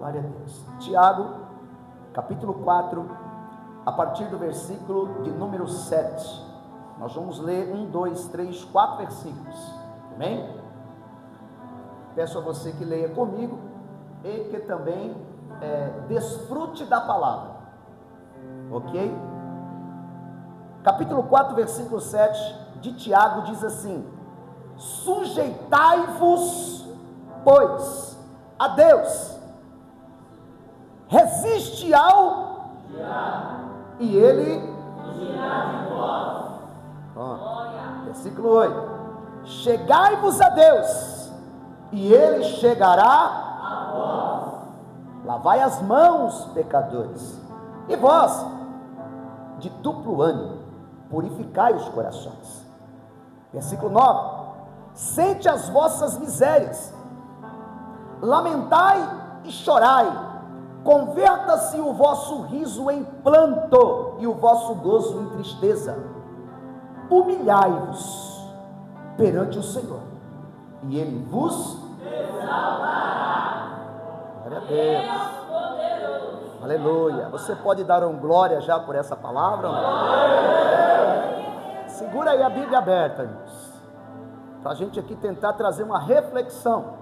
Glória a Deus. Tiago, capítulo 4, a partir do versículo de número 7. Nós vamos ler 1, 2, 3, 4 versículos. Amém? Peço a você que leia comigo e que também desfrute da palavra. Ok? Capítulo 4, versículo 7 de Tiago diz assim: sujeitai-vos, pois, a Deus, resiste ao diabo, e ele fugirá de vós. Versículo 8: chegai-vos a Deus, e ele chegará a vós. Lavai as mãos, pecadores, e vós, de duplo ânimo, purificai os corações. Versículo 9: sente as vossas misérias, lamentai e chorai, converta-se o vosso riso em pranto e o vosso gozo em tristeza. Humilhai-vos perante o Senhor, e Ele vos exaltará. Glória a Deus. Aleluia. Você pode dar um glória já por essa palavra? Segura aí a Bíblia aberta, irmãos, para a gente aqui tentar trazer uma reflexão.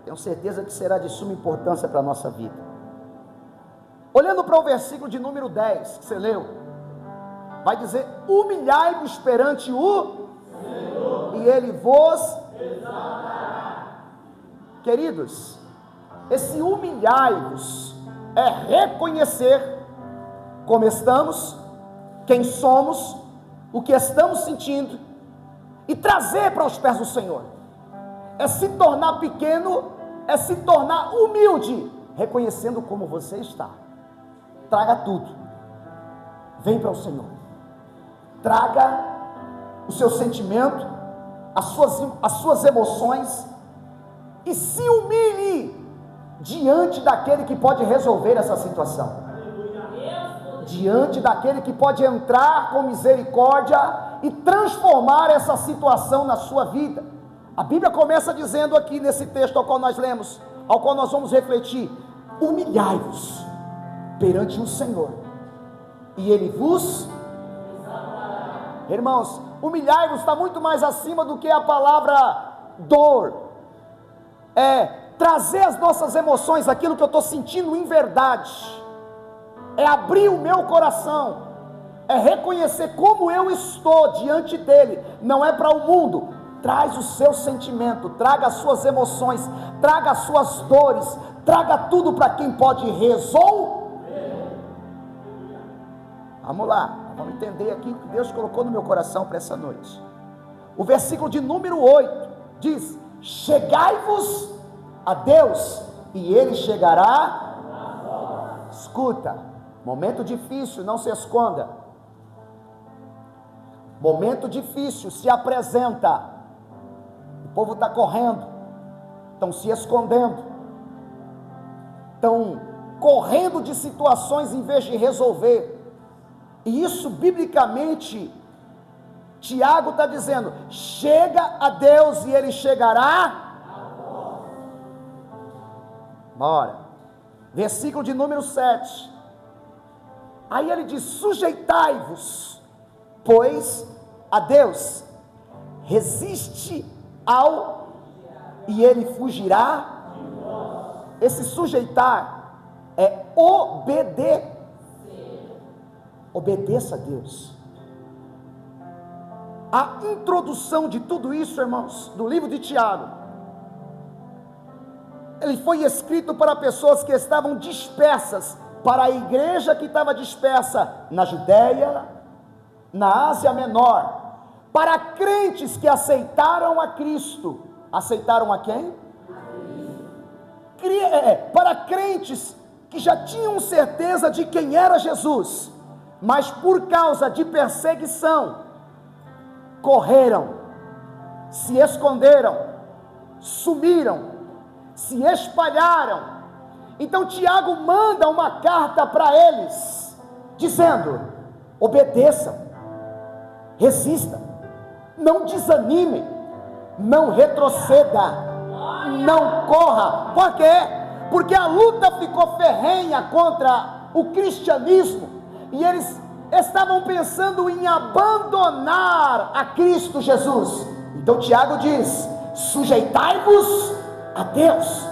Tenho certeza que será de suma importância para a nossa vida. Olhando para o versículo de número 10 que você leu, vai dizer: humilhai-vos perante o Senhor, e Ele vos exaltará. Queridos, esse humilhai-vos é reconhecer como estamos, quem somos, o que estamos sentindo, e trazer para os pés do Senhor. É se tornar pequeno, é se tornar humilde, reconhecendo como você está. Traga tudo, vem para o Senhor, traga o seu sentimento, as suas emoções, e se humilhe diante daquele que pode resolver essa situação, diante daquele que pode entrar com misericórdia e transformar essa situação na sua vida. A Bíblia começa dizendo aqui nesse texto ao qual nós lemos, ao qual nós vamos refletir: humilhai-vos perante o Senhor, e Ele vos exaltará. Irmãos, humilhai-vos está muito mais acima do que a palavra dor. Trazer as nossas emoções, aquilo que eu estou sentindo em verdade, é abrir o meu coração, é reconhecer como eu estou diante dele. Não é para o mundo. Traz o seu sentimento, traga as suas emoções, traga as suas dores, traga tudo para quem pode resolver. Vamos lá, vamos entender aqui o que Deus colocou no meu coração para essa noite. O versículo de número 8 diz: chegai-vos a Deus, e Ele chegará a vós. Escuta, momento difícil, não se esconda. Momento difícil se apresenta. O povo está correndo, estão se escondendo, estão correndo de situações em vez de resolver. E isso, biblicamente, Tiago está dizendo: chega a Deus, e Ele chegará. Bora. Versículo de número 7. Aí ele diz: sujeitai-vos, pois, a Deus, resiste ao, e Ele fugirá. Esse sujeitar é obedecer. Obedeça a Deus. A introdução de tudo isso, irmãos, do livro de Tiago, ele foi escrito para pessoas que estavam dispersas, para a igreja que estava dispersa na Judéia, na Ásia Menor, para crentes que aceitaram a Cristo. Aceitaram a quem? Para crentes que já tinham certeza de quem era Jesus, mas por causa de perseguição, correram, se esconderam, sumiram, se espalharam. Então Tiago manda uma carta para eles, dizendo: obedeçam, resistam, não desanimem, não retroceda, não corra. Por quê? porque a luta ficou ferrenha contra o cristianismo, e eles estavam pensando em abandonar a Cristo Jesus. Então Tiago diz: sujeitai-vos a Deus,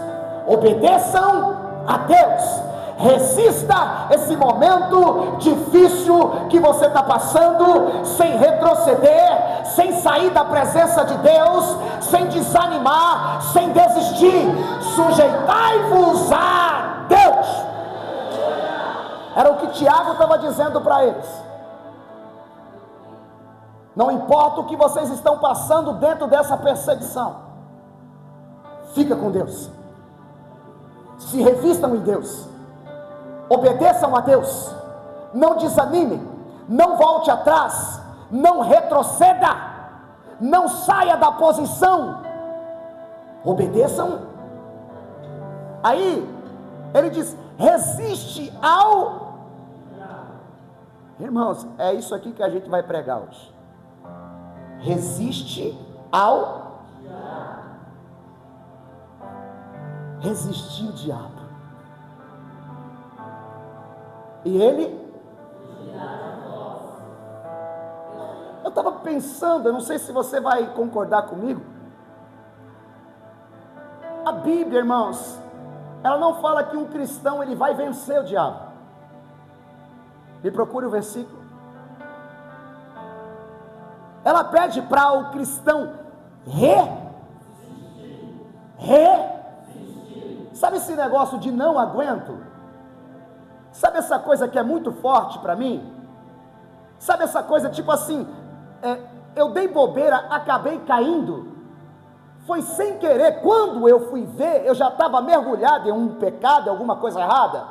obedeçam a Deus, resista esse momento difícil que você está passando, sem retroceder, sem sair da presença de Deus, sem desanimar, sem desistir. Sujeitai-vos a Deus. Era o que Tiago estava dizendo para eles. Não importa o que vocês estão passando dentro dessa perseguição, fica com Deus, se revistam em Deus, obedeçam a Deus, não desanime, não volte atrás, não retroceda, não saia da posição, obedeçam. Aí ele diz: resiste ao... Irmãos, é isso aqui que a gente vai pregar hoje. Resiste ao... resistir o diabo, e ele... Eu estava pensando, eu não sei se você vai concordar comigo. A Bíblia, irmãos, ela não fala que um cristão ele vai vencer o diabo. Me procure o versículo. Ela pede para o cristão sabe esse negócio de não aguento? Sabe essa coisa que é muito forte para mim? Sabe essa coisa tipo assim, eu dei bobeira, acabei caindo, foi sem querer, quando eu fui ver, eu já estava mergulhado em um pecado, em alguma coisa errada.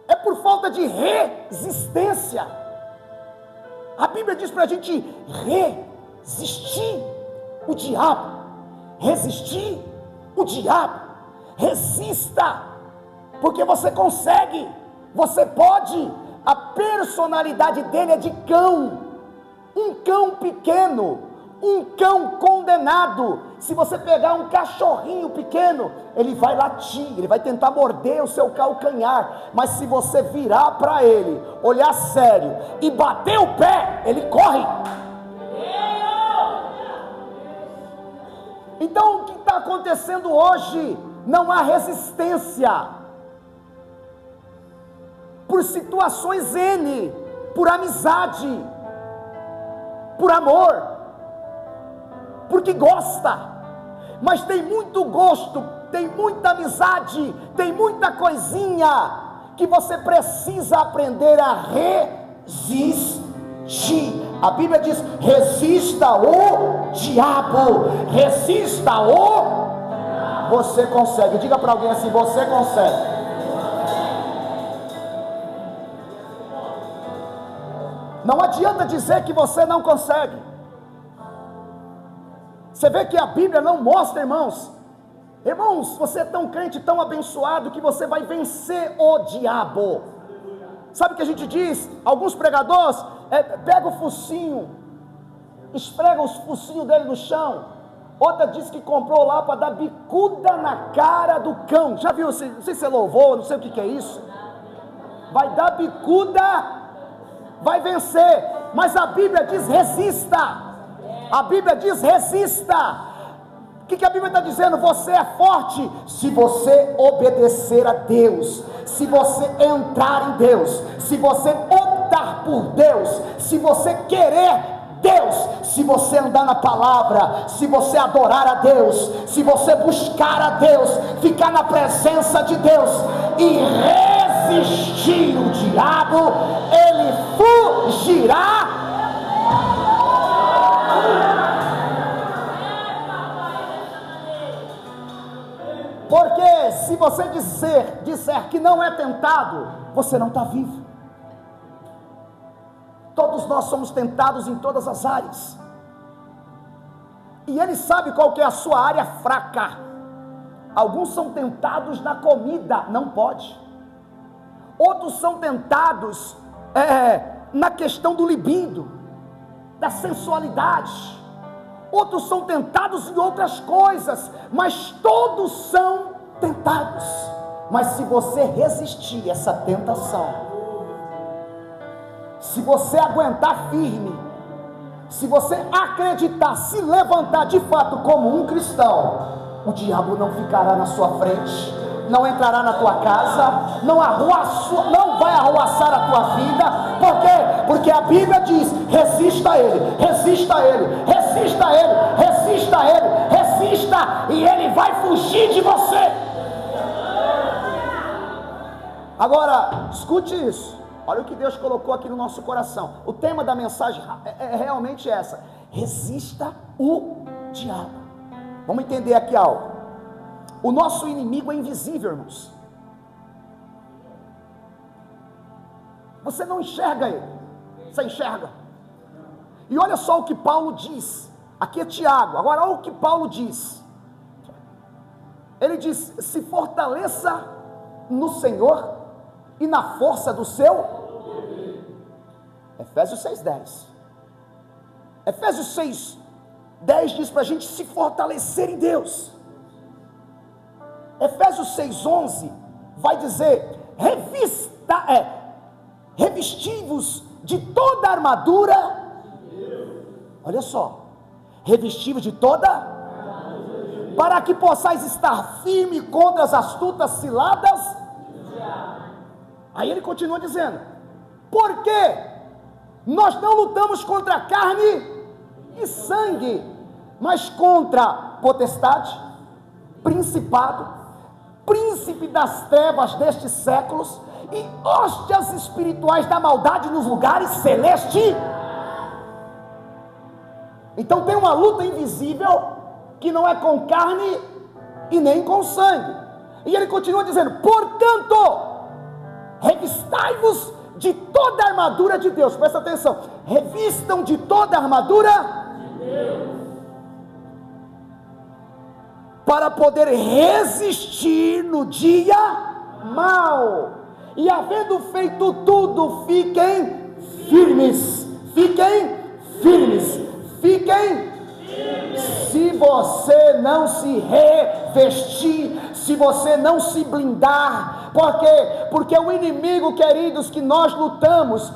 É por falta de resistência. A Bíblia diz para a gente resistir o diabo, resistir o diabo, resista, porque você consegue, você pode. A personalidade dele é de cão, um cão pequeno, um cão condenado. Se você pegar um cachorrinho pequeno, ele vai latir, ele vai tentar morder o seu calcanhar, mas se você virar para ele, olhar sério e bater o pé, ele corre. Então o que está acontecendo hoje? Não há resistência, por situações N, por amizade, por amor, porque gosta, mas tem muito gosto, tem muita amizade, tem muita coisinha, que você precisa aprender a resistir. A Bíblia diz: resista o diabo, resista o... Você consegue, diga para alguém assim: você consegue. Não adianta dizer que você não consegue. Você vê que a Bíblia não mostra, irmãos, você é tão crente, tão abençoado, que você vai vencer o diabo. Sabe o que a gente diz? Alguns pregadores, pega o focinho, esfrega os focinhos dele no chão. Outra diz que comprou lá para dar bicuda na cara do cão. Já viu? Não sei se é louvor, não sei o que é isso. Vai dar bicuda, vai vencer. Mas a Bíblia diz: resista. A Bíblia diz: resista. O que a Bíblia está dizendo? Você é forte se você obedecer a Deus, se você entrar em Deus, se você optar por Deus, se você querer Deus, se você andar na palavra, se você adorar a Deus, se você buscar a Deus, ficar na presença de Deus e resistir o diabo, ele fugirá. Porque se você disser que não é tentado, você não está vivo. Todos nós somos tentados em todas as áreas, e Ele sabe qual que é a sua área fraca. Alguns são tentados na comida, não pode. Outros são tentados na questão do libido, da sensualidade. Outros são tentados em outras coisas, mas todos são tentados, mas se você resistir essa tentação, se você aguentar firme, se você acreditar, se levantar de fato como um cristão, o diabo não ficará na sua frente, não entrará na tua casa, não vai arruaçar a tua vida. Por quê? Porque a Bíblia diz: resista a ele, resista a ele, resista a ele, resista a ele, resista, e ele vai fugir de você. Agora, escute isso. Olha o que Deus colocou aqui no nosso coração. O tema da mensagem é realmente essa: resista o diabo. Vamos entender aqui algo. O nosso inimigo é invisível, irmãos. Você não enxerga ele, você enxerga. E olha só o que Paulo diz. Aqui é Tiago. Agora olha o que Paulo diz. Ele diz: se fortaleça no Senhor e na força do seu. Efésios 6:10. Efésios 6:10 diz para a gente se fortalecer em Deus. Efésios 6:11 vai dizer: revestivos de toda a armadura. Olha só, revestivos de toda, para que possais estar firme contra as astutas ciladas. Aí ele continua dizendo: porque nós não lutamos contra carne e sangue, mas contra potestade, principado, príncipe das trevas destes séculos e hóstias espirituais da maldade nos lugares celestes. Então tem uma luta invisível que não é com carne e nem com sangue. E ele continua dizendo: portanto, revistai-vos de toda a armadura de Deus. Presta atenção: revistam de toda a armadura de Deus, para poder resistir no dia mau, e havendo feito tudo, fiquem firmes. Fiquem firmes. Fiquem. Se você não se revestir, se você não se blindar, por quê? Porque o inimigo, queridos, que nós lutamos,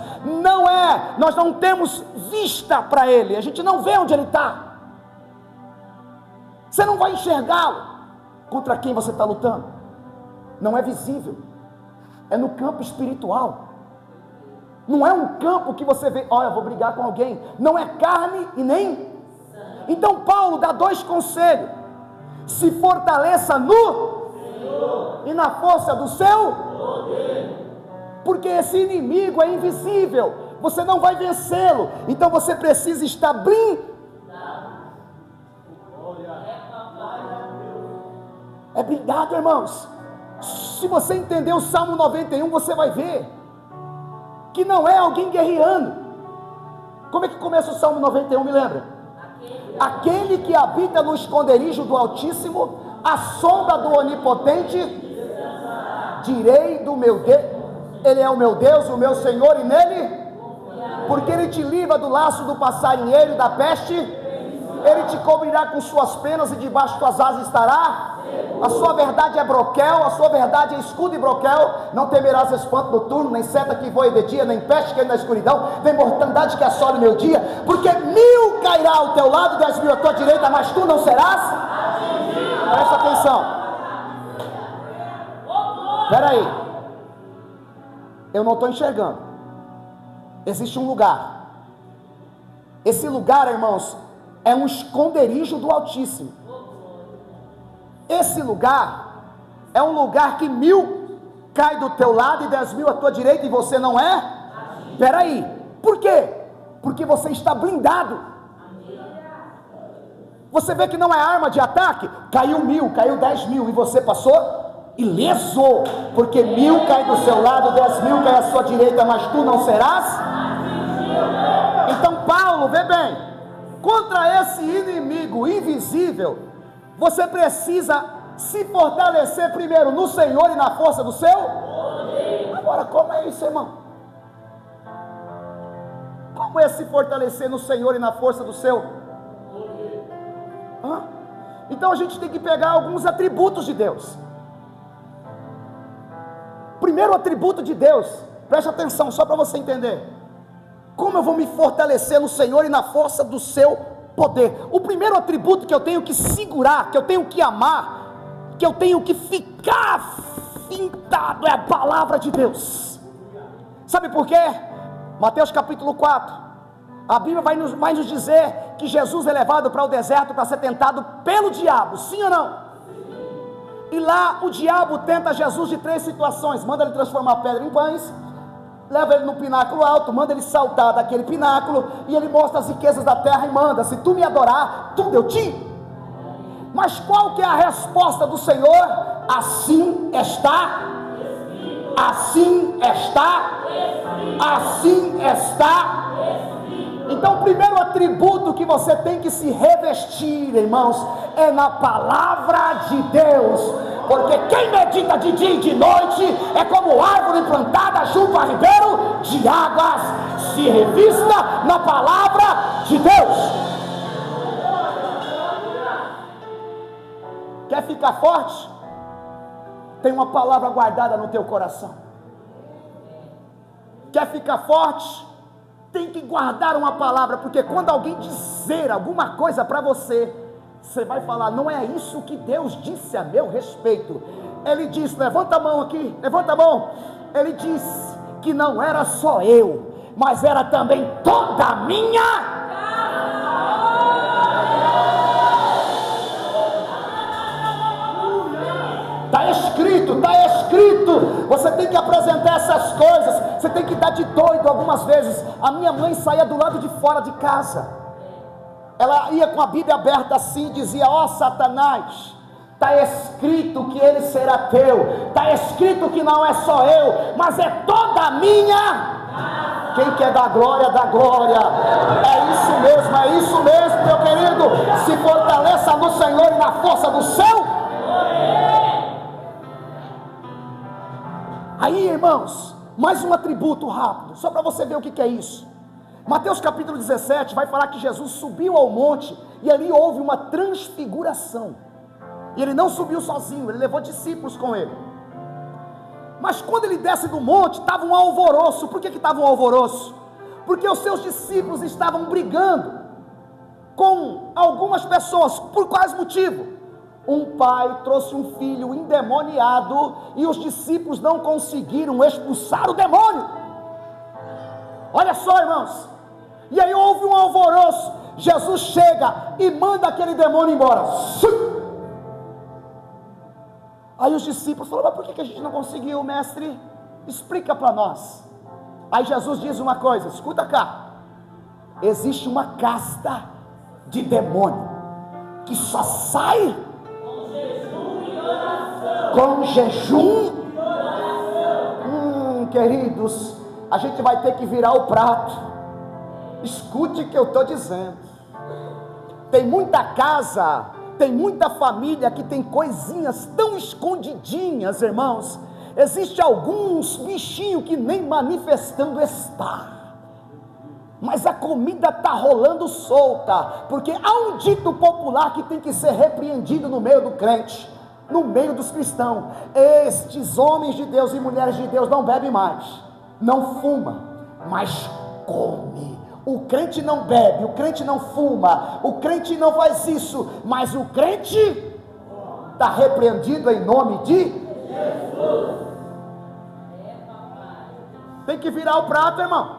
nós não temos vista para ele, a gente não vê onde ele está. Você não vai enxergá-lo. Contra quem você está lutando não é visível, é no campo espiritual. Não é um campo que você vê: olha, eu vou brigar com alguém. Não é carne e nem. Então Paulo dá dois conselhos: se fortaleça no Senhor e na força do seu poder, porque esse inimigo é invisível, você não vai vencê-lo. Então você precisa estar blindado. É blindado, irmãos. Se você entender o Salmo 91, você vai ver que não é alguém guerreando. Como é que começa o Salmo 91, me lembra? Aquele que habita no esconderijo do Altíssimo, à sombra do Onipotente, direi do meu Deus, Ele é o meu Deus, o meu Senhor, e nele, porque Ele te livra do laço do passarinheiro e da peste, Ele te cobrirá com suas penas e debaixo de suas asas estará. A sua verdade é broquel, a sua verdade é escudo e broquel. Não temerás espanto noturno, nem seta que voe de dia, nem peste que anda na escuridão, nem mortandade que assole o meu dia. Porque 1000 cairá ao teu lado, 10.000 à tua direita, mas tu não serás. Presta atenção. Espera aí, eu não estou enxergando. Existe um lugar. Esse lugar, irmãos, é um esconderijo do Altíssimo. Esse lugar é um lugar que 1000 cai do teu lado e 10.000 à tua direita, e você não é? Espera aí, por quê? Porque você está blindado. Você vê que não é arma de ataque. Caiu 1000, caiu 10.000 e você passou ileso, porque 1000 cai do seu lado, 10.000 cai à sua direita, mas tu não serás. Então Paulo, vê bem, contra esse inimigo invisível, você precisa se fortalecer primeiro no Senhor e na força do seu poder. Agora, como é isso, irmão? Como é se fortalecer no Senhor e na força do seu poder? Então a gente tem que pegar alguns atributos de Deus. Primeiro atributo de Deus, preste atenção só para você entender. Como eu vou me fortalecer no Senhor e na força do seu poder? O primeiro atributo que eu tenho que segurar, que eu tenho que amar, que eu tenho que ficar fintado é a palavra de Deus. Sabe por quê? Mateus capítulo 4, a Bíblia vai nos dizer que Jesus é levado para o deserto para ser tentado pelo diabo, sim ou não? E lá o diabo tenta Jesus de 3 situações: manda ele transformar pedra em pães, leva ele no pináculo alto, manda ele saltar daquele pináculo, e ele mostra as riquezas da terra e manda: se tu me adorar, tudo eu te. Mas qual que é a resposta do Senhor? Assim está, assim está, assim está. Então o primeiro atributo que você tem que se revestir, irmãos, é na palavra de Deus, porque quem medita de dia e de noite é como árvore plantada junto a ribeiro de águas, se revista na palavra de Deus. Quer ficar forte? Tem uma palavra guardada no teu coração. Quer ficar forte? Tem que guardar uma palavra, porque quando alguém dizer alguma coisa para você, você vai falar: não é isso que Deus disse a meu respeito. Ele disse, levanta a mão aqui, levanta a mão. Ele disse que não era só eu, mas era também toda a minha. Está escrito, está escrito. Você tem que apresentar essas coisas. Você tem que dar de doido algumas vezes. A minha mãe saía do lado de fora de casa. Ela ia com a Bíblia aberta assim e dizia: ó Satanás, está escrito que ele será teu. Está escrito que não é só eu, mas é toda a minha. Quem quer dar glória, dá glória. É isso mesmo, meu querido. Se fortaleça no Senhor e na força do seu. Aí, irmãos, mais um atributo rápido, só para você ver o que é isso. Mateus capítulo 17 vai falar que Jesus subiu ao monte e ali houve uma transfiguração. E ele não subiu sozinho, ele levou discípulos com ele. Mas quando ele desce do monte, estava um alvoroço. Por que estava um alvoroço? Porque os seus discípulos estavam brigando com algumas pessoas. Por quais motivos? Um pai trouxe um filho endemoniado e os discípulos não conseguiram expulsar o demônio. Olha só, irmãos. E aí houve um alvoroço. Jesus chega e manda aquele demônio embora. Aí os discípulos falaram: mas por que a gente não conseguiu, mestre? Explica para nós. Aí Jesus diz uma coisa, escuta cá: existe uma casta de demônio que só sai com jejum. Queridos, a gente vai ter que virar o prato. Escute o que eu estou dizendo. Tem muita casa, tem muita família que tem coisinhas tão escondidinhas, irmãos. Existe alguns bichinhos que nem manifestando está, mas a comida está rolando solta, porque há um dito popular que tem que ser repreendido no meio do crente, no meio dos cristãos. Estes homens de Deus e mulheres de Deus não bebem mais, não fuma, mas come. O crente não bebe, o crente não fuma, o crente não faz isso, mas o crente está repreendido em nome de Jesus. Tem que virar o prato, irmão.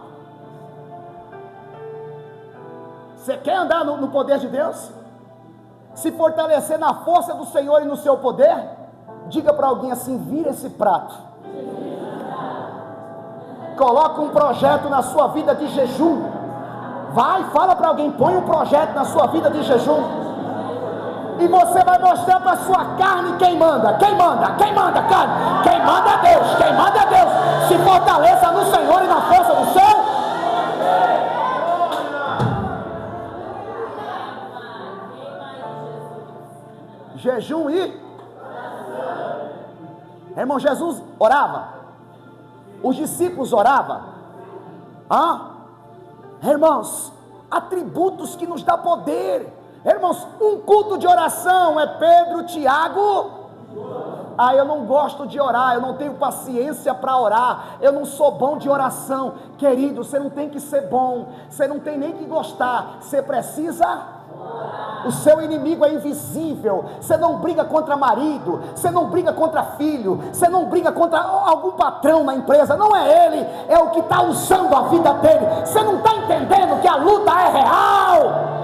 Você quer andar no poder de Deus? Se fortalecer na força do Senhor e no seu poder? Diga para alguém assim: vira esse prato. Coloca um projeto na sua vida de jejum. Vai, fala para alguém: põe um projeto na sua vida de jejum. E você vai mostrar para a sua carne quem manda. Quem manda? Quem manda, carne? Quem manda é Deus. Quem manda é Deus. Se fortaleça no Senhor e na força do seu. Jejum e irmão, Jesus orava, os discípulos oravam. Irmãos, atributos que nos dá poder. Irmãos, um culto de oração é Pedro, Tiago Ah, eu não gosto de orar, eu não tenho paciência para orar, eu não sou bom de oração. Querido, você não tem que ser bom, você não tem nem que gostar, você precisa orar. O seu inimigo é invisível. Você não briga contra marido, você não briga contra filho, você não briga contra algum patrão na empresa, não é ele, é o que está usando a vida dele. Você não está entendendo que a luta é real.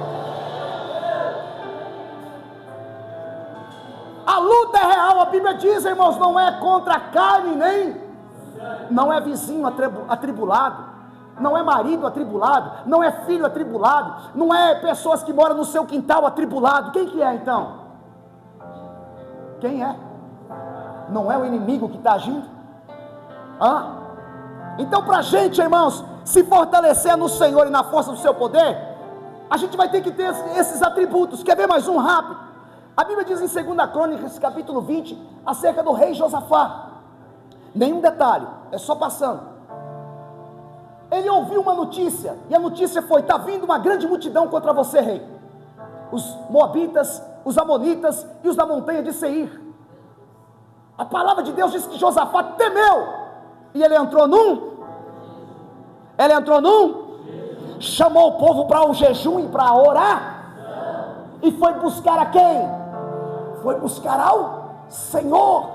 A luta é real, a Bíblia diz, irmãos, não é contra a carne, nem, não é vizinho atribulado, não é marido atribulado, não é filho atribulado, não é pessoas que moram no seu quintal atribulado. Quem que é então? Quem é? Não é o inimigo que está agindo? Então para a gente, irmãos, se fortalecer no Senhor e na força do seu poder, a gente vai ter que ter esses atributos. Quer ver mais um rápido? A Bíblia diz em 2 Crônicas, capítulo 20, acerca do rei Josafá. Nenhum detalhe, é só passando. Ele ouviu uma notícia, e a notícia foi: está vindo uma grande multidão contra você, rei. Os moabitas, os amonitas e os da montanha de Seir. A palavra de Deus diz que Josafá temeu, e ele entrou chamou o povo para o jejum e para orar, e foi buscar a quem? Foi buscar ao Senhor.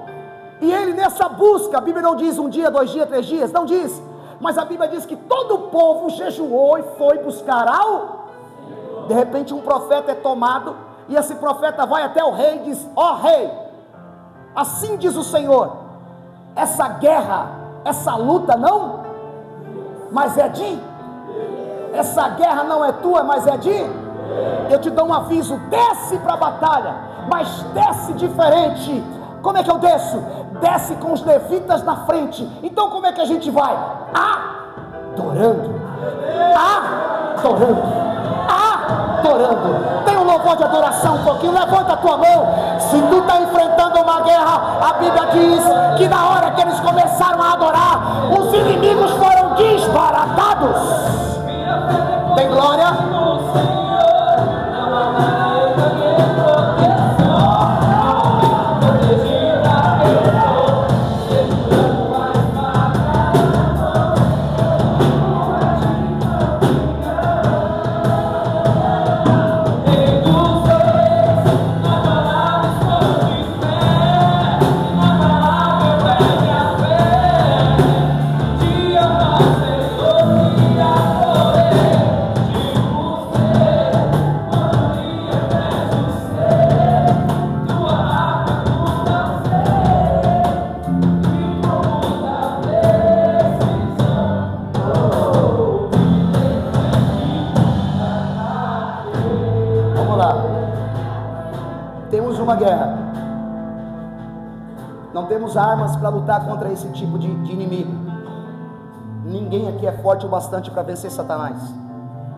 E ele nessa busca, a Bíblia não diz 1 dia, 2 dias, 3 dias, não diz, mas a Bíblia diz que todo o povo jejuou e foi buscar ao Senhor. De repente um profeta é tomado, e esse profeta vai até o rei e diz: ó rei, assim diz o Senhor, essa guerra, essa luta não, mas é de, essa guerra não é tua, mas é de, eu te dou um aviso, desce para a batalha, mas desce diferente. Como é que eu desço? Desce com os levitas na frente. Então como é que a gente vai? Adorando. Tem um louvor de adoração um pouquinho, levanta a tua mão. Se tu está enfrentando uma guerra, a Bíblia diz que na hora que eles começaram a adorar, os inimigos foram desbaratados. Tem glória? Guerra, não temos armas para lutar contra esse tipo de inimigo. Ninguém aqui é forte o bastante para vencer Satanás,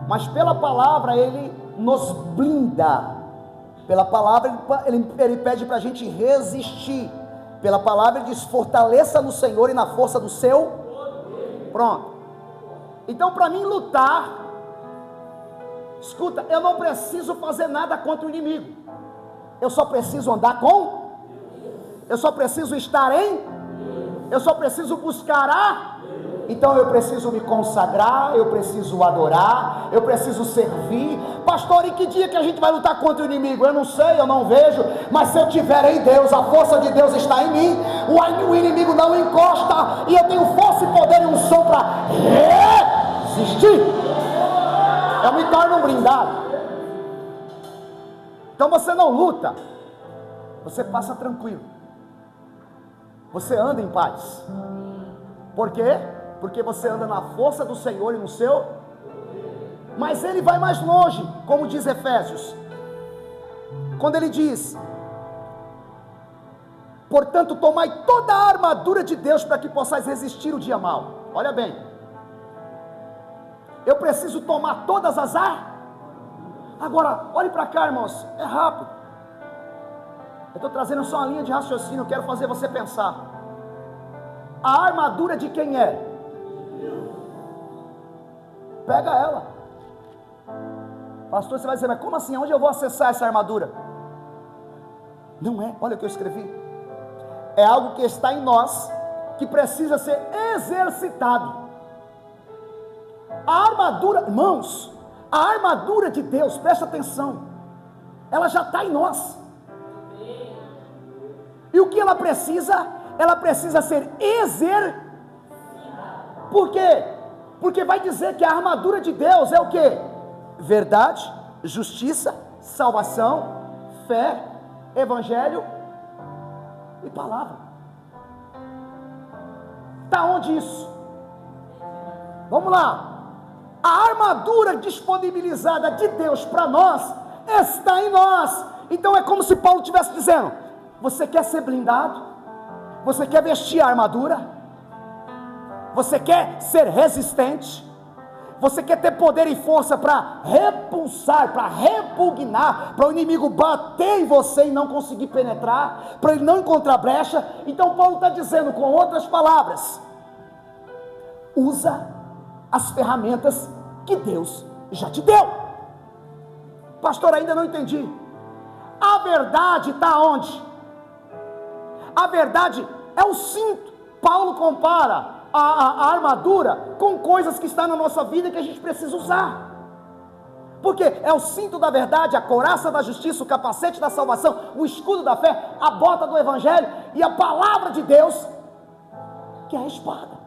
mas pela palavra ele nos blinda. Pela palavra ele pede para a gente resistir. Pela palavra ele diz: fortaleça no Senhor e na força do seu pronto. Então para mim lutar, escuta, eu não preciso fazer nada contra o inimigo. Eu só preciso andar com, eu só preciso estar em, eu só preciso buscar então eu preciso me consagrar, eu preciso adorar, eu preciso servir. Pastor, e que dia que a gente vai lutar contra o inimigo? Eu não sei, eu não vejo, mas se eu tiver em Deus, a força de Deus está em mim, o inimigo não encosta, e eu tenho força e poder e unção para resistir. Eu me torno um blindado. Então você não luta, você passa tranquilo, você anda em paz. Por quê? Porque você anda na força do Senhor e no seu. Mas ele vai mais longe, como diz Efésios, quando ele diz: portanto tomai toda a armadura de Deus para que possais resistir o dia mau. Olha bem, eu preciso tomar todas as armas. Agora, olhe para cá, irmãos, é rápido. Eu estou trazendo só uma linha de raciocínio, eu quero fazer você pensar. A armadura de quem é? Pega ela. Pastor, você vai dizer, mas como assim? Onde eu vou acessar essa armadura? Não é, olha o que eu escrevi. é algo que está em nós, que precisa ser exercitado. A armadura, irmãos, a armadura de Deus, presta atenção, ela já está em nós. E o que ela precisa? Ela precisa ser exercitada. Por quê? Porque vai dizer que a armadura de Deus é o quê? Verdade, justiça, salvação, fé, evangelho e palavra. Está onde isso? Vamos lá. A armadura disponibilizada de Deus para nós está em nós. Então é como se Paulo estivesse dizendo: você quer ser blindado? Você quer vestir a armadura? Você quer ser resistente? Você quer ter poder e força para repulsar, para repugnar, para o inimigo bater em você e não conseguir penetrar, para ele não encontrar brecha? Então Paulo está dizendo, com outras palavras, usa as ferramentas que Deus já te deu. Pastor, ainda não entendi. A verdade está onde? A verdade é o cinto. Paulo compara a armadura com coisas que estão na nossa vida que a gente precisa usar. Porque é o cinto da verdade, a couraça da justiça, o capacete da salvação, o escudo da fé, a bota do evangelho e a palavra de Deus, que é a espada.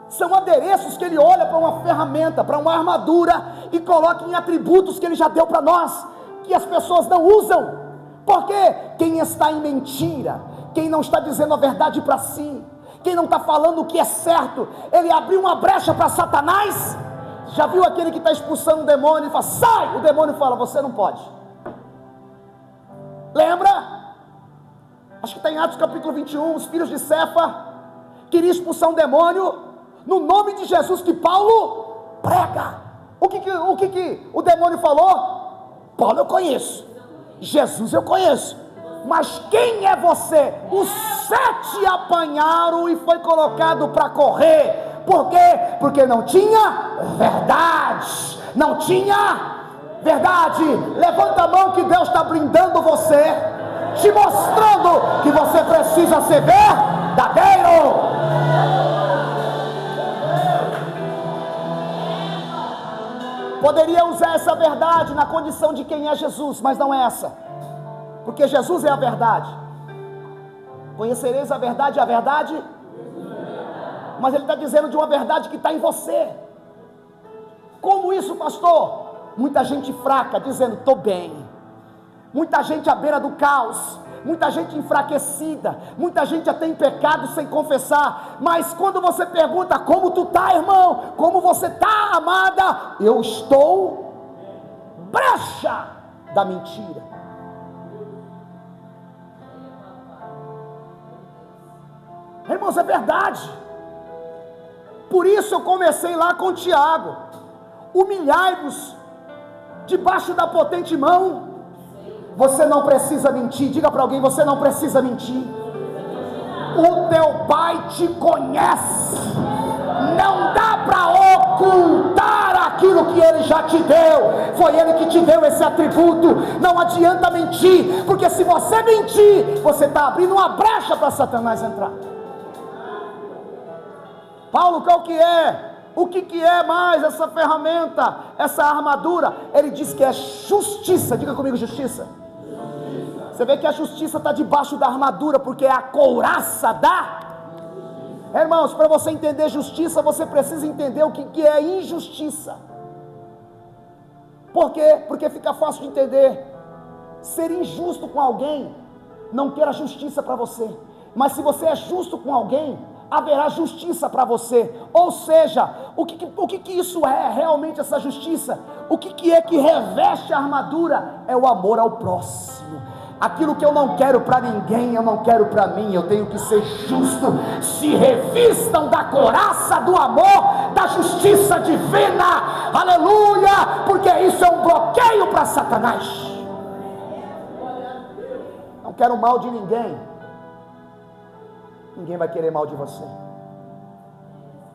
São adereços que ele olha para uma ferramenta, para uma armadura e coloca em atributos que ele já deu para nós, que as pessoas não usam. Porque quem está em mentira, quem não está dizendo a verdade para si, quem não está falando o que é certo, ele abriu uma brecha para Satanás. Já viu aquele que está expulsando o demônio e fala, sai! O demônio fala, você não pode. Lembra? Acho que está em Atos capítulo 21, os filhos de Cefa queriam expulsar um demônio no nome de Jesus que Paulo prega. O que o demônio falou? Paulo eu conheço, Jesus eu conheço, mas quem é você? Os 7 apanharam e foi colocado para correr. Por quê? Porque não tinha verdade. Não tinha verdade. Levanta a mão que Deus está blindando você, te mostrando que você precisa ser verdadeiro. Poderia usar essa verdade na condição de quem é Jesus, mas não é essa. Porque Jesus é a verdade. Conhecereis a verdade, a verdade. Mas ele está dizendo de uma verdade que está em você. Como isso, pastor? Muita gente fraca dizendo, estou bem. Muita gente à beira do caos. Muita gente enfraquecida. Muita gente até em pecado sem confessar. Mas quando você pergunta, como tu está, irmão? Como você está, amada? Eu estou brecha da mentira. Irmãos, é verdade. Por isso eu comecei lá com Tiago. Humilhai-vos debaixo da potente mão. Você não precisa mentir. Diga para alguém, você não precisa mentir. O teu pai te conhece. Não dá para ocultar aquilo que ele já te deu. Foi ele que te deu esse atributo. Não adianta mentir, porque se você mentir, você está abrindo uma brecha para Satanás entrar. Paulo, qual que é? O que é mais essa ferramenta, essa armadura? Ele diz que é justiça. Diga comigo, justiça. Você vê que a justiça está debaixo da armadura, porque é a couraça da... Irmãos, para você entender justiça, você precisa entender o que é injustiça. Por quê? Porque fica fácil de entender. Ser injusto com alguém não queira justiça para você. Mas se você é justo com alguém, haverá justiça para você. Ou seja, o que isso é realmente, essa justiça? O que é que reveste a armadura? É o amor ao próximo. Aquilo que eu não quero para ninguém, eu não quero para mim. Eu tenho que ser justo. Se revistam da couraça do amor, da justiça divina. Aleluia! Porque isso é um bloqueio para Satanás. Não quero mal de ninguém. Ninguém vai querer mal de você.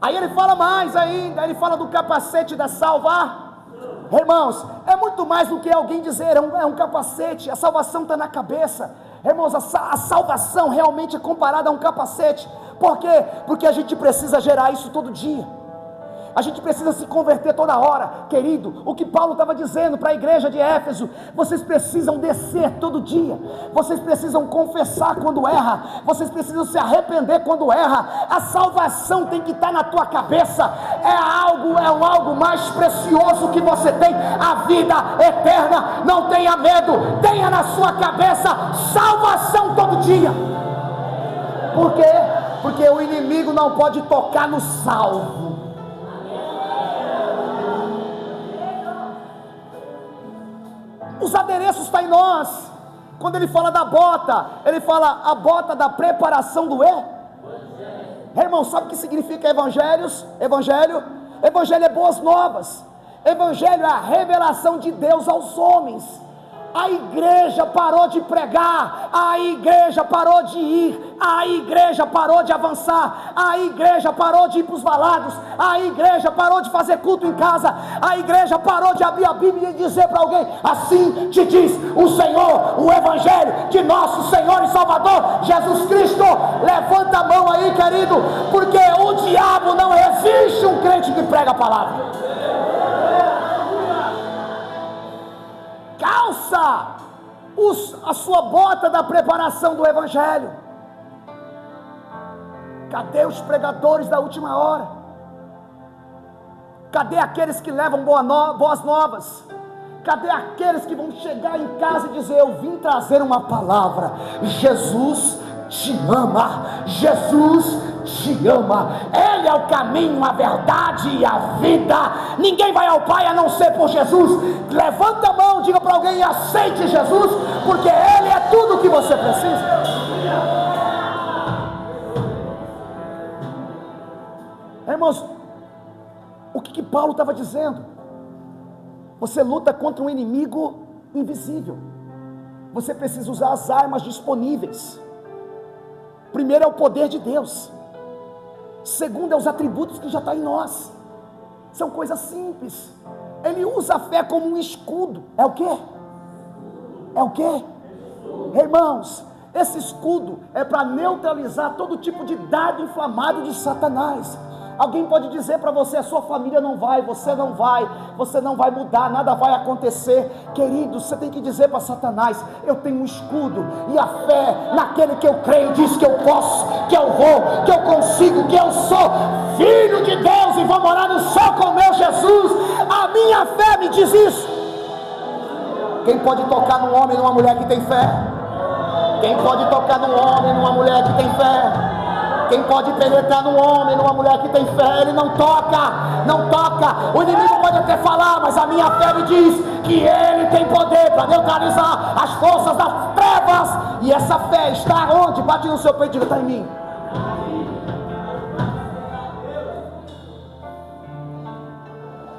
Aí ele fala mais ainda. Ele fala do capacete da salvação. Irmãos, é muito mais do que alguém dizer, é um capacete. A salvação está na cabeça. Irmãos, a salvação realmente é comparada a um capacete. Por quê? Porque a gente precisa gerar isso todo dia. A gente precisa se converter toda hora, querido. O que Paulo estava dizendo para a igreja de Éfeso: vocês precisam descer todo dia, vocês precisam confessar quando erra, vocês precisam se arrepender quando erra. A salvação tem que estar na tua cabeça. É algo mais precioso que você tem, a vida eterna. Não tenha medo, tenha na sua cabeça salvação todo dia. Por quê? Porque o inimigo não pode tocar no salvo. Os adereços estão em nós. Quando ele fala da bota, ele fala a bota da preparação do irmão, sabe o que significa evangelho? Evangelho é boas novas. Evangelho é a revelação de Deus aos homens. A igreja parou de pregar, a igreja parou de ir, a igreja parou de avançar, a igreja parou de ir para os valados, a igreja parou de fazer culto em casa, a igreja parou de abrir a Bíblia e dizer para alguém: assim te diz o Senhor, o Evangelho de nosso Senhor e Salvador Jesus Cristo. Levanta a mão aí, querido, porque o diabo não resiste um crente que prega a palavra. Calça a sua bota da preparação do Evangelho. Cadê os pregadores da última hora? Cadê aqueles que levam boas novas? Cadê aqueles que vão chegar em casa e dizer: eu vim trazer uma palavra, Jesus te ama, Jesus te ama, Ele é o caminho, a verdade e a vida. Ninguém vai ao Pai a não ser por Jesus. Levanta a mão, diga para alguém: aceite Jesus, porque Ele é tudo o que você precisa. Irmãos, o que Paulo estava dizendo? Você luta contra um inimigo invisível. Você precisa usar as armas disponíveis. Primeiro é o poder de Deus. Segundo é os atributos que já estão em nós. São coisas simples. Ele usa a fé como um escudo. É o quê? É o quê? Irmãos, esse escudo é para neutralizar todo tipo de dardo inflamado de Satanás. Alguém pode dizer para você: a sua família não vai, você não vai mudar, nada vai acontecer. Querido, você tem que dizer para Satanás: eu tenho um escudo, e a fé naquele que eu creio diz que eu posso, que eu vou, que eu consigo, que eu sou filho de Deus e vou morar no céu com o meu Jesus. A minha fé me diz isso. Quem pode tocar num homem e numa mulher que tem fé? Quem pode tocar num homem e numa mulher que tem fé? Quem pode penetrar num homem, numa mulher que tem fé? Ele não toca, não toca. O inimigo pode até falar, mas a minha fé me diz que ele tem poder para neutralizar as forças das trevas. E essa fé está onde? Bate no seu peito e diga: está em mim.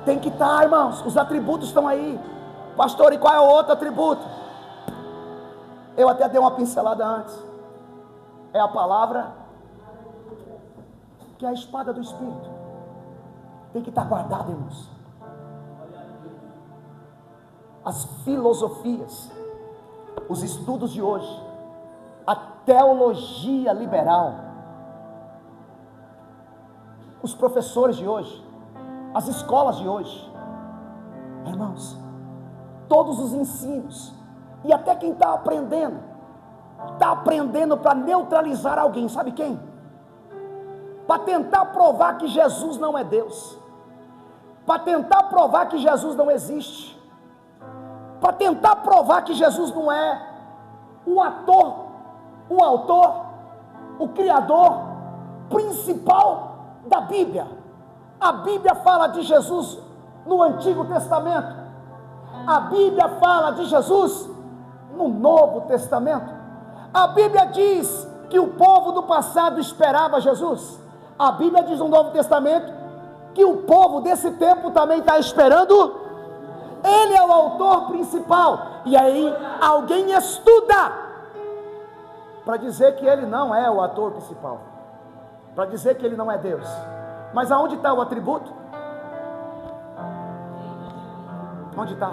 Tem que estar, irmãos. Os atributos estão aí. Pastor, e qual é o outro atributo? Eu até dei uma pincelada antes. É a palavra, que é a espada do Espírito. Tem que estar guardado, irmãos. As filosofias, os estudos de hoje, a teologia liberal, os professores de hoje, as escolas de hoje, irmãos, todos os ensinos, e até quem está aprendendo para neutralizar alguém. Sabe quem? Para tentar provar que Jesus não é Deus, para tentar provar que Jesus não existe, para tentar provar que Jesus não é o ator, o autor, o criador principal da Bíblia. A Bíblia fala de Jesus no Antigo Testamento, a Bíblia fala de Jesus no Novo Testamento. A Bíblia diz que o povo do passado esperava Jesus. A Bíblia diz no Novo Testamento que o povo desse tempo também está esperando. Ele é o autor principal. E aí alguém estuda para dizer que ele não é o ator principal, para dizer que ele não é Deus. Mas aonde está o atributo? Onde está?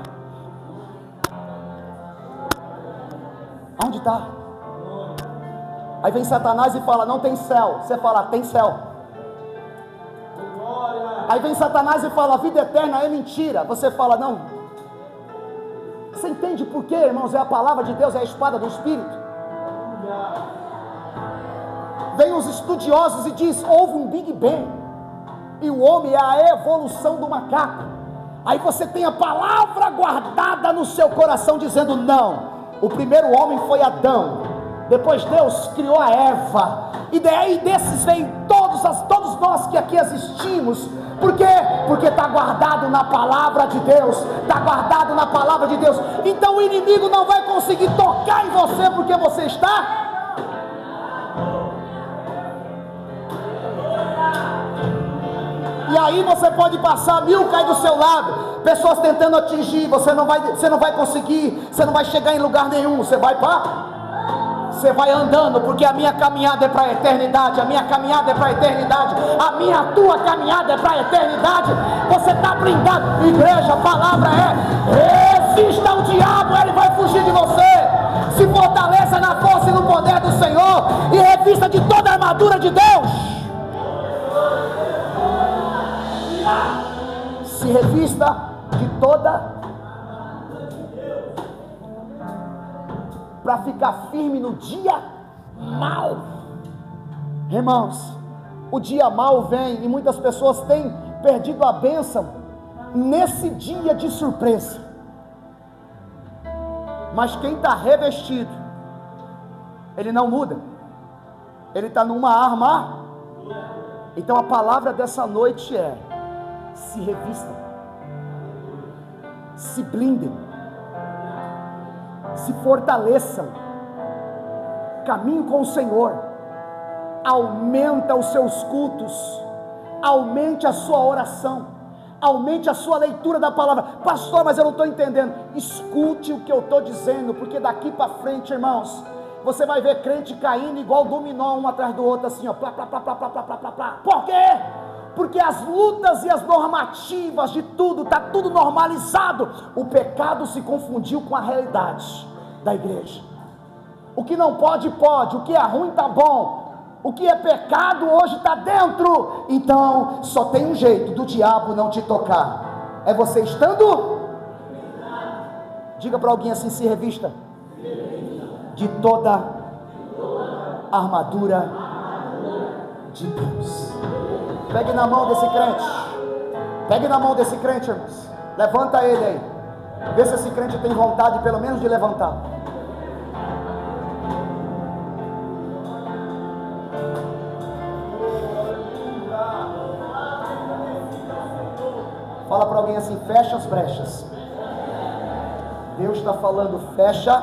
Onde está? Aí vem Satanás e fala, não tem céu. Você fala, tem céu. Aí vem Satanás e fala, a vida eterna é mentira. Você fala, não. Você entende por quê, irmãos? É a palavra de Deus, é a espada do Espírito. Vem os estudiosos e diz, houve um Big Bang, e o homem é a evolução do macaco. Aí você tem a palavra guardada no seu coração dizendo, não, o primeiro homem foi Adão, depois Deus criou a Eva, e daí desses veio todos nós que aqui existimos. Por quê? Porque está guardado na palavra de Deus, está guardado na palavra de Deus. Então o inimigo não vai conseguir tocar em você, porque você está. E aí você pode passar 1000 cair do seu lado, pessoas tentando atingir, você não vai conseguir, você não vai chegar em lugar nenhum, você vai andando, porque a minha caminhada é para a eternidade, a minha caminhada é para a eternidade, a tua caminhada é para a eternidade. Você está blindado, igreja, a palavra é, resista ao diabo, ele vai fugir de você. Se fortaleça na força e no poder do Senhor, e revista de toda a armadura de Deus. Se revista de toda, para ficar firme no dia mau. Irmãos, o dia mau vem e muitas pessoas têm perdido a bênção nesse dia de surpresa. Mas quem está revestido, ele não muda, ele está numa arma. Então a palavra dessa noite é: se revistam, se blindem, se fortaleçam, caminhe com o Senhor, aumenta os seus cultos, aumente a sua oração, aumente a sua leitura da palavra. Pastor, mas eu não estou entendendo. Escute o que eu estou dizendo, porque daqui para frente, irmãos, você vai ver crente caindo igual dominó, um atrás do outro, assim, ó, plá, plá, plá, plá, plá, plá, plá, plá. Por quê? Porque as lutas e as normativas de tudo, está tudo normalizado. O pecado se confundiu com a realidade da igreja. O que não pode, pode. O que é ruim está bom. O que é pecado hoje está dentro. Então só tem um jeito do diabo não te tocar, é você estando. Diga para alguém assim: se revista de toda a armadura de Deus. Pegue na mão desse crente. Pegue na mão desse crente, irmãos. Levanta ele aí. Vê se esse crente tem vontade pelo menos de levantar. Fala para alguém assim: fecha as brechas. Deus está falando: fecha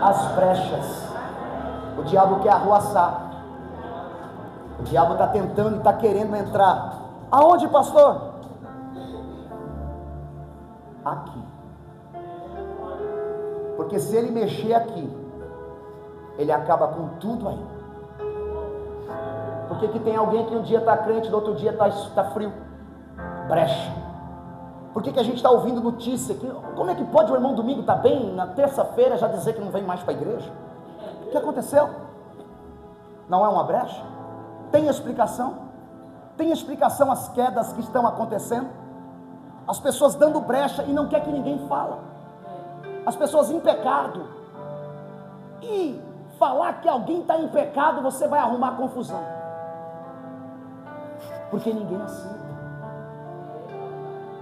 as brechas. O diabo quer arruaçar. O diabo está tentando e está querendo entrar. Aonde, pastor? Aqui. Porque se ele mexer aqui, ele acaba com tudo aí. Por que tem alguém que um dia está crente, no outro dia está frio? Brecha. Por que a gente está ouvindo notícia? Como é que pode o irmão domingo estar bem, na terça-feira já dizer que não vem mais para a igreja? O que aconteceu? Não é uma brecha? Tem explicação? Tem explicação as quedas que estão acontecendo? As pessoas dando brecha e não quer que ninguém fala. As pessoas em pecado. E falar que alguém está em pecado, você vai arrumar confusão. Porque ninguém aceita.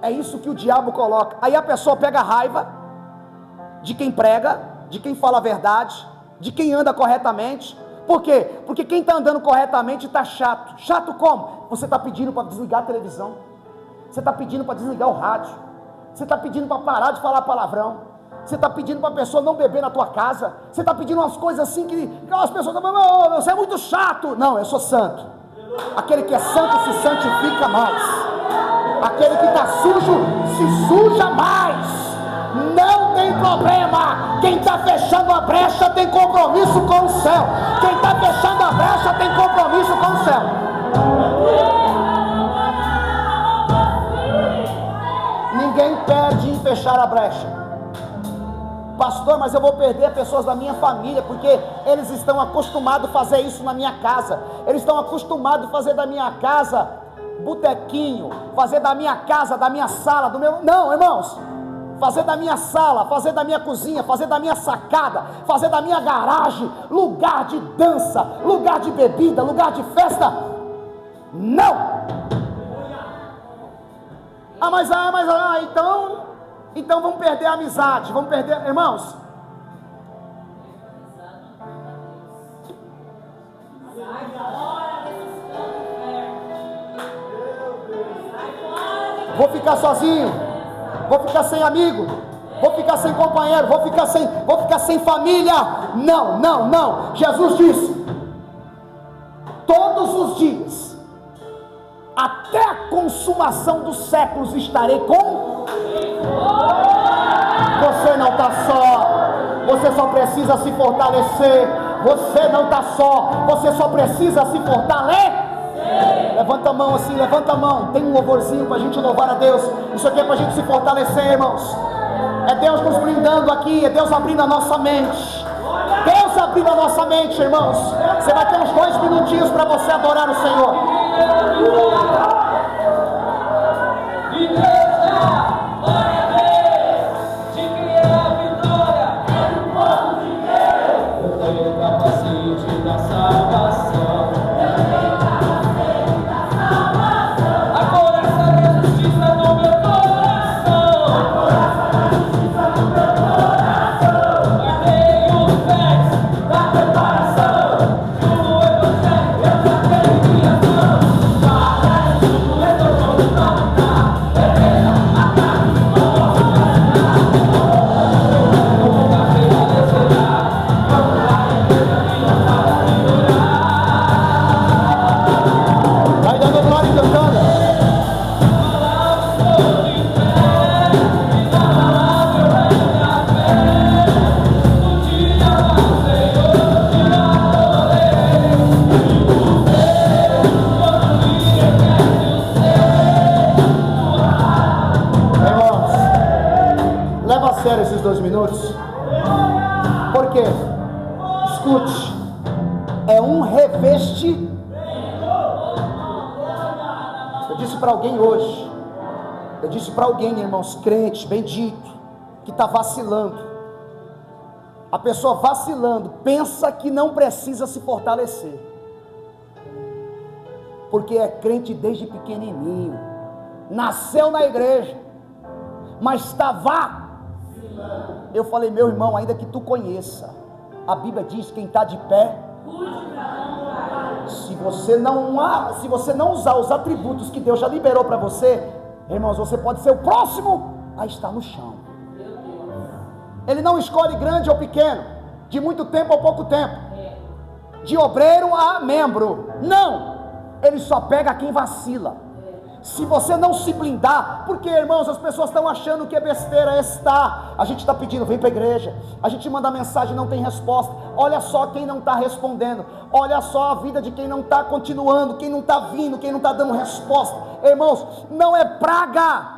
É isso que o diabo coloca. Aí a pessoa pega raiva de quem prega, de quem fala a verdade, de quem anda corretamente. Por quê? Porque quem está andando corretamente está chato. Chato como? Você está pedindo para desligar a televisão. Você está pedindo para desligar o rádio. Você está pedindo para parar de falar palavrão. Você está pedindo para a pessoa não beber na tua casa. Você está pedindo umas coisas assim que as pessoas falam: você é muito chato. Não, eu sou santo. Aquele que é santo se santifica mais. Aquele que está sujo se suja mais. Não tem problema. Quem está fechando a brecha tem compromisso com o céu. Quem está fechando a brecha tem compromisso com o céu. Ninguém perde em fechar a brecha. Pastor, pastor, mas eu vou perder pessoas da minha família, porque eles estão acostumados a fazer isso na minha casa, eles estão acostumados a fazer da minha casa botequinho, fazer da minha casa, da minha sala, do meu... Não, irmãos, fazer da minha sala, fazer da minha cozinha, fazer da minha sacada, fazer da minha garagem, lugar de dança, lugar de bebida, lugar de festa. Não! Então vamos perder a amizade, vamos perder, irmãos. Vou ficar sozinho, vou ficar sem amigo, vou ficar sem companheiro, vou ficar sem família. Não. Jesus disse: todos os dias, até a consumação dos séculos, estarei com. Você não está só, você só precisa se fortalecer. Você não está só, você só precisa se fortalecer. Levanta a mão assim, levanta a mão. Tem um louvorzinho para a gente louvar a Deus. Isso aqui é para a gente se fortalecer, irmãos. É Deus nos brindando aqui, é Deus abrindo a nossa mente. Deus abrindo a nossa mente, irmãos. Você vai ter uns 2 minutinhos para você adorar o Senhor. Esses 2 minutos, porque, escute, é um revestimento. Eu disse para alguém hoje, irmãos, crentes, bendito, que está vacilando. A pessoa vacilando pensa que não precisa se fortalecer, porque é crente desde pequenininho, nasceu na igreja, mas estava. Eu falei: meu irmão, ainda que tu conheça, a Bíblia diz: quem está de pé, se você não usar os atributos que Deus já liberou para você, irmãos, você pode ser o próximo a estar no chão. Ele não escolhe grande ou pequeno, de muito tempo ou pouco tempo, de obreiro a membro. Não, ele só pega quem vacila. Se você não se blindar, porque, irmãos, as pessoas estão achando que é besteira. A gente está pedindo, vem para a igreja, a gente manda mensagem, não tem resposta. Olha só quem não está respondendo, olha só a vida de quem não está continuando, quem não está vindo, quem não está dando resposta. Irmãos, não é praga.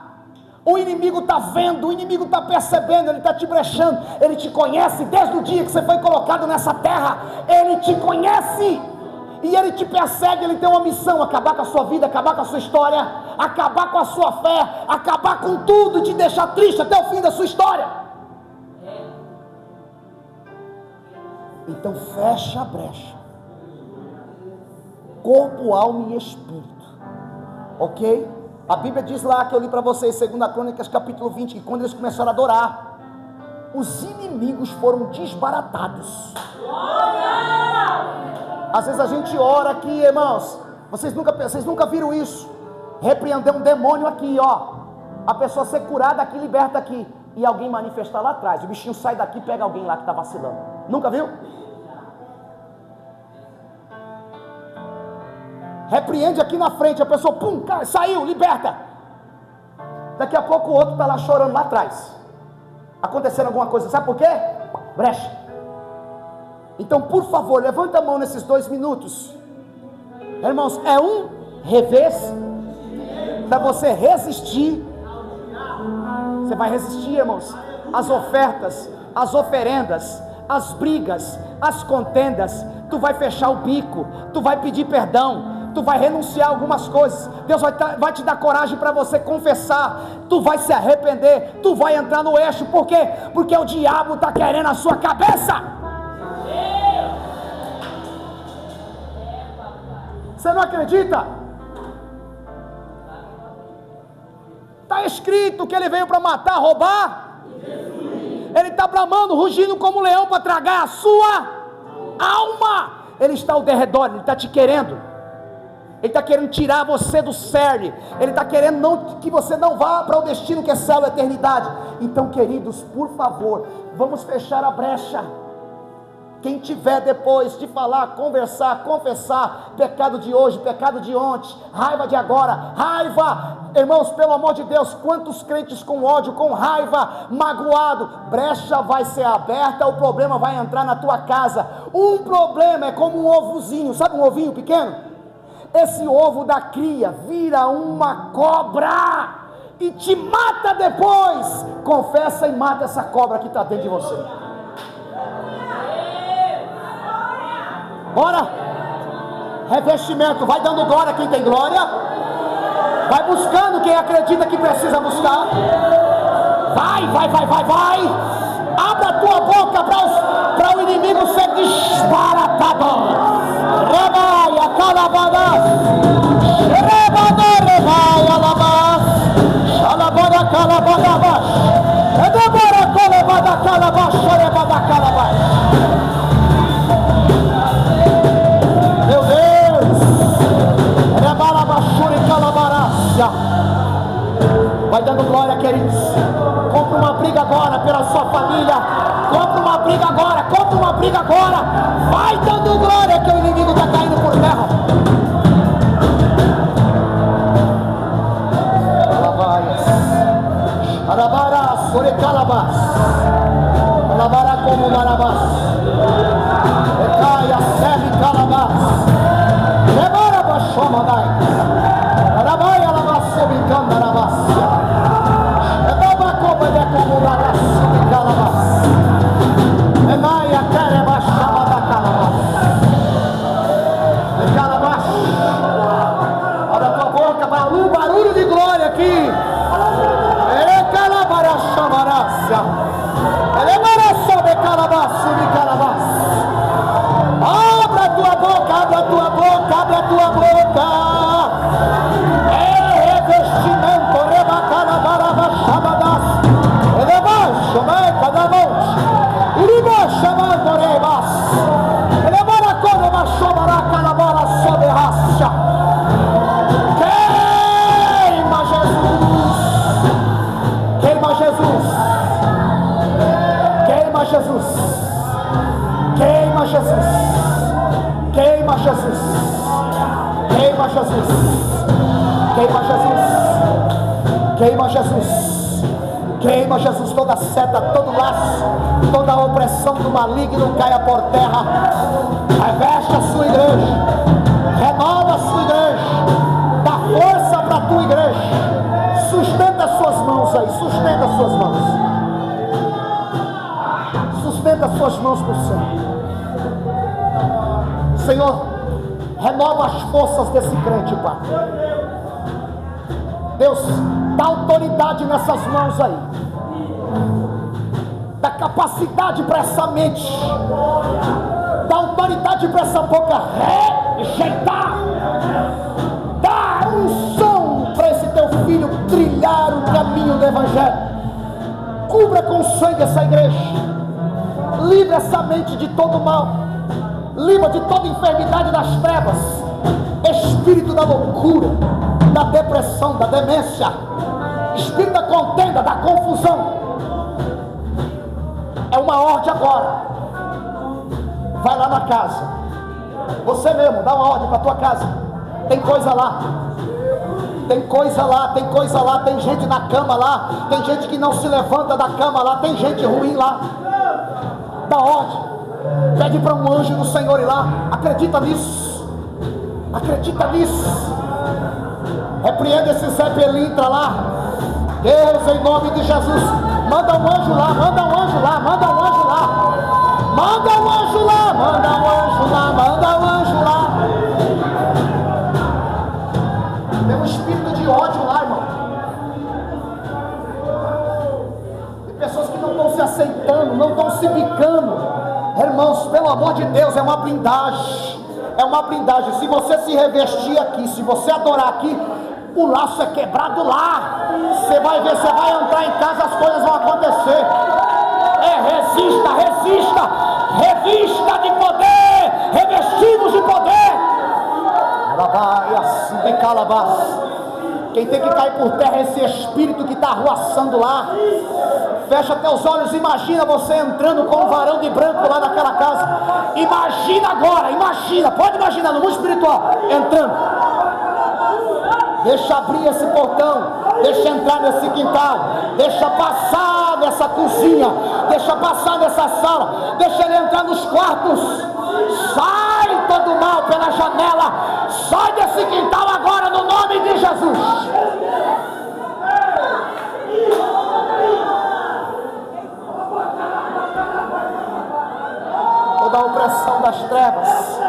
O inimigo está vendo, o inimigo está percebendo, ele está te brechando. Ele te conhece desde o dia que você foi colocado nessa terra. Ele te conhece e ele te persegue. Ele tem uma missão: acabar com a sua vida, acabar com a sua história, acabar com a sua fé, acabar com tudo, te deixar triste até o fim da sua história. Então fecha a brecha, corpo, alma e espírito, ok? A Bíblia diz lá, que eu li para vocês, 2 Crônicas capítulo 20, que quando eles começaram a adorar, os inimigos foram desbaratados. Às vezes a gente ora aqui, irmãos, vocês nunca viram isso? Repreender um demônio aqui, ó, a pessoa ser curada aqui, liberta aqui, e alguém manifestar lá atrás, o bichinho sai daqui e pega alguém lá que está vacilando. Nunca viu? Repreende aqui na frente, a pessoa, pum, cara, saiu, liberta. Daqui a pouco o outro está lá chorando lá atrás, acontecendo alguma coisa, sabe por quê? Brecha. Então, por favor, levanta a mão nesses 2 minutos, irmãos. É um revés para você resistir. Você vai resistir, irmãos, às ofertas, as oferendas, as brigas, as contendas, tu vai fechar o bico, tu vai pedir perdão, tu vai renunciar a algumas coisas. Deus vai te dar coragem para você confessar, tu vai se arrepender, tu vai entrar no eixo. Por quê? Porque o diabo está querendo a sua cabeça. Você não acredita? Está escrito que ele veio para matar, roubar. Ele está bramando, rugindo como um leão para tragar a sua alma. Ele está ao derredor, ele está te querendo. Ele está querendo tirar você do cerne. Ele está querendo que você não vá para o destino que é céu e eternidade. Então, queridos, por favor, vamos fechar a brecha. Quem tiver depois de falar, conversar, confessar, pecado de hoje, pecado de ontem, raiva de agora, raiva, irmãos, pelo amor de Deus, quantos crentes com ódio, com raiva, magoado, brecha vai ser aberta, o problema vai entrar na tua casa. Um problema é como um ovozinho, sabe um ovinho pequeno? Esse ovo da cria vira uma cobra e te mata depois. Confessa e mata essa cobra que está dentro de você. Bora, revestimento, vai dando glória quem tem glória, vai buscando quem acredita que precisa buscar, vai, abra a tua boca para o inimigo ser disparatado. Rebaia, calabadas, rebaia, alabas, alabora, calabadabas, edebora, colabada, calabas, chorebada, calabas. Meu Deus, vai dando glória, queridos. Compre uma briga agora pela sua família. Compre uma briga agora, compre uma briga agora. Vai dando glória que o inimigo está caindo por terra. Alabaias, alabarás, orecalabás, alabará como larabás, ecaia, serve calabás, rebara baixomadai, alabai, alabás, sobicando arabácia, edaba como de como larabás, sobicalabás, emaia, careba, chamada calabás, calabás, abre a tua boca, barulho de glória aqui. Abra a tua boca, abre a tua boca, abre a tua boca. É revestimento, rebacalabaraba chabadas, elebaixo, meca da monte, iriba chamando rebas, elebara coreba chobará calabara sob racha. Queima Jesus, queima Jesus, queima Jesus. Queima Jesus, queima Jesus, queima Jesus, queima Jesus, queima Jesus, queima Jesus, toda seta, todo laço, toda opressão do maligno caia por terra. Reveste a sua igreja, renova a sua igreja, dá força para a tua igreja, sustenta as suas mãos aí, sustenta as suas mãos, sustenta as suas mãos para o céu. Senhor, renova as forças desse crente, Pai. Deus, dá autoridade nessas mãos aí, dá capacidade para essa mente, dá autoridade para essa boca rejeitar, dá unção para esse teu filho trilhar o caminho do Evangelho. Cubra com sangue essa igreja, livre essa mente de todo mal, livra de toda enfermidade das trevas, espírito da loucura, da depressão, da demência, espírito da contenda, da confusão. É uma ordem agora. Vai lá na casa, você mesmo, dá uma ordem para a tua casa. Tem coisa lá, tem coisa lá, tem coisa lá, tem gente na cama lá, tem gente que não se levanta da cama lá, tem gente ruim lá. Dá ordem. Pede para um anjo do Senhor ir lá. Acredita nisso, acredita nisso. Repreenda esse Zé Pelintra lá. Deus, em nome de Jesus, Manda um anjo lá, manda um anjo lá, manda um anjo lá. Manda um anjo lá, manda um anjo lá, manda um anjo lá. Tem um espírito de ódio lá, irmão. Tem pessoas que não estão se aceitando, não estão se bicando. Irmãos, pelo amor de Deus, é uma blindagem. É uma blindagem. Se você se revestir aqui, se você adorar aqui, o laço é quebrado lá. Você vai ver, você vai entrar em casa, as coisas vão acontecer. Resista, resista. Revista de poder, revestidos de poder. Quem tem que cair por terra é esse espírito que está arruaçando lá. Fecha teus olhos, imagina você entrando com um varão de branco lá naquela casa. Imagina agora, imagina, pode imaginar no mundo espiritual, entrando. Deixa abrir esse portão, deixa entrar nesse quintal, deixa passar nessa cozinha, deixa passar nessa sala, deixa ele entrar nos quartos. Sai todo mal pela janela, sai desse quintal agora no nome de Jesus. Toda a opressão das trevas,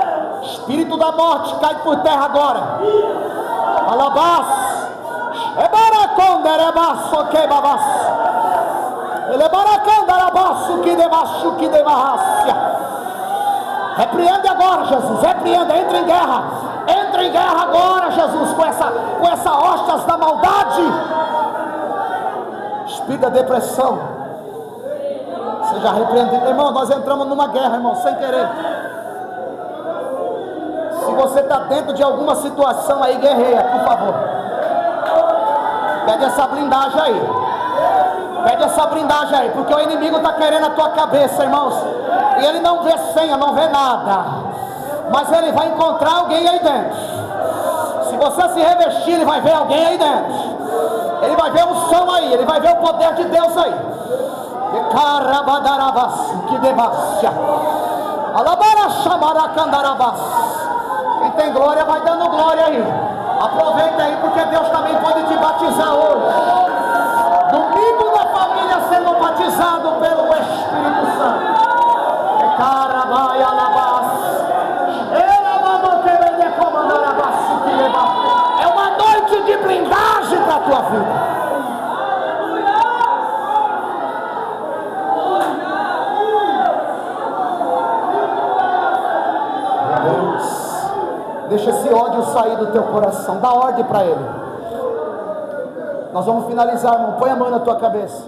espírito da morte, cai por terra agora. Alabás, ebaraconderebaço que babás, elebaracandarebaço que debaixo que debarrácia. Repreende agora, Jesus, repreenda, entra em guerra agora, Jesus, com essa hostas da maldade. Espírito da depressão, seja repreendido. Irmão, nós entramos numa guerra, irmão, sem querer. Se você está dentro de alguma situação aí, guerreia, por favor. Pede essa blindagem aí. Pede essa blindagem aí, porque o inimigo está querendo a tua cabeça, irmãos. E ele não vê senha, não vê nada. Mas ele vai encontrar alguém aí dentro. Se você se revestir, ele vai ver alguém aí dentro. Ele vai ver o som aí, ele vai ver o poder de Deus aí. Que devassia. Alabara chamaracandarabas. Quem tem glória vai dando glória aí. Aproveita aí, porque Deus também pode te batizar hoje. Domingo da família sendo batizado pelo Espírito Santo. É uma noite de blindagem para a tua vida. Deixa esse ódio sair do teu coração. Dá ordem para ele. Nós vamos finalizar, irmão. Põe a mão na tua cabeça.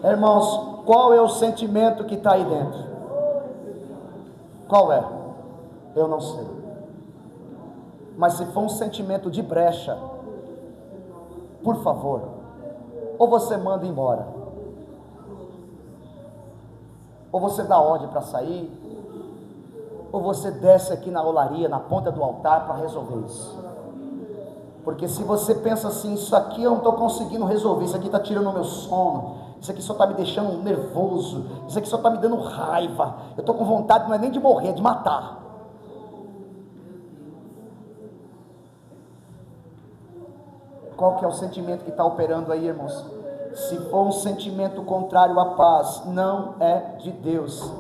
Irmãos, qual é o sentimento que está aí dentro? Qual é? Eu não sei. Mas se for um sentimento de brecha, por favor, ou você manda embora, ou você dá ordem para sair, ou você desce aqui na olaria, na ponta do altar para resolver isso. Porque se você pensa assim, isso aqui eu não estou conseguindo resolver, isso aqui está tirando o meu sono, isso aqui só está me deixando nervoso, isso aqui só está me dando raiva, eu estou com vontade, não é nem de morrer, é de matar. Qual que é o sentimento que está operando aí, irmãos? Se for um sentimento contrário à paz, não é de Deus.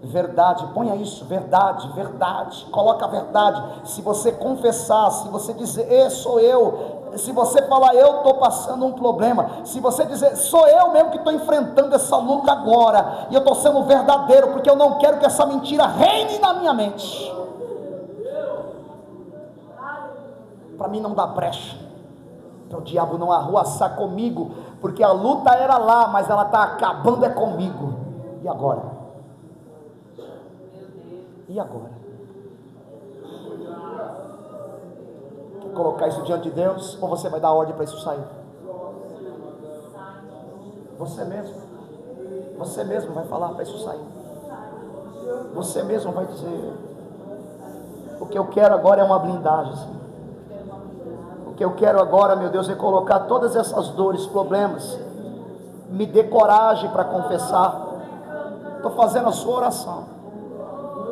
Verdade, ponha isso, verdade, verdade, coloca a verdade. Se você confessar, se você dizer, sou eu, se você falar, eu estou passando um problema, se você dizer, sou eu mesmo que estou enfrentando essa luta agora, e eu estou sendo verdadeiro, porque eu não quero que essa mentira reine na minha mente. Para mim não dá brecha, para o diabo não arruaçar comigo, porque a luta era lá, mas ela está acabando é comigo. E agora? E agora? Quer colocar isso diante de Deus? Ou você vai dar ordem para isso sair? Você mesmo vai falar para isso sair. Você mesmo vai dizer: o que eu quero agora é uma blindagem, Senhor. O que eu quero agora, meu Deus, é colocar todas essas dores, problemas. Me dê coragem para confessar. Estou fazendo a sua oração.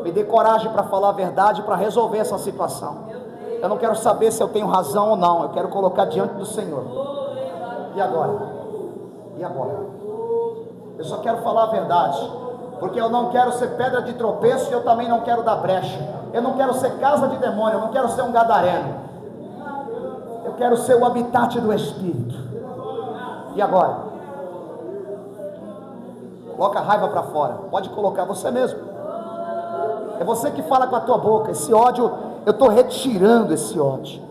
Me dê coragem para falar a verdade, para resolver essa situação. Eu não quero saber se eu tenho razão ou não. Eu quero colocar diante do Senhor. E agora? E agora? Eu só quero falar a verdade, porque eu não quero ser pedra de tropeço e eu também não quero dar brecha. Eu não quero ser casa de demônio, eu não quero ser um gadareno. Eu quero ser o habitat do Espírito. E agora? Coloca a raiva para fora. Pode colocar você mesmo. É você que fala com a tua boca. Esse ódio, eu estou retirando esse ódio.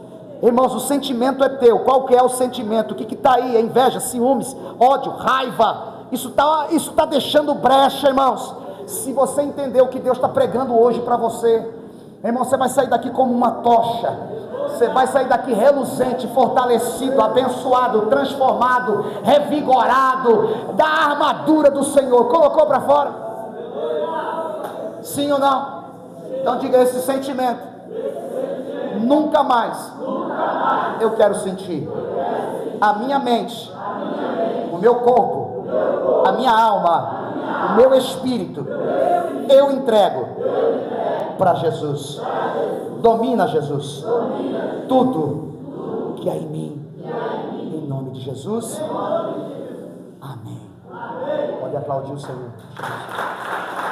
Irmãos, o sentimento é teu. Qual que é o sentimento? O que está aí? É inveja, ciúmes, ódio, raiva. Isso tá deixando brecha, irmãos. Se você entender o que Deus está pregando hoje para você, irmão, você vai sair daqui como uma tocha. Você vai sair daqui reluzente, fortalecido, abençoado, transformado, revigorado, da armadura do Senhor. Colocou para fora? Sim ou não? Então diga esse sentimento. Nunca mais eu quero sentir. A minha mente, o meu corpo, a minha alma, o meu espírito, eu entrego para Jesus. Domina, Jesus, tudo que há em mim, em nome de Jesus. Amém. Pode aplaudir o Senhor.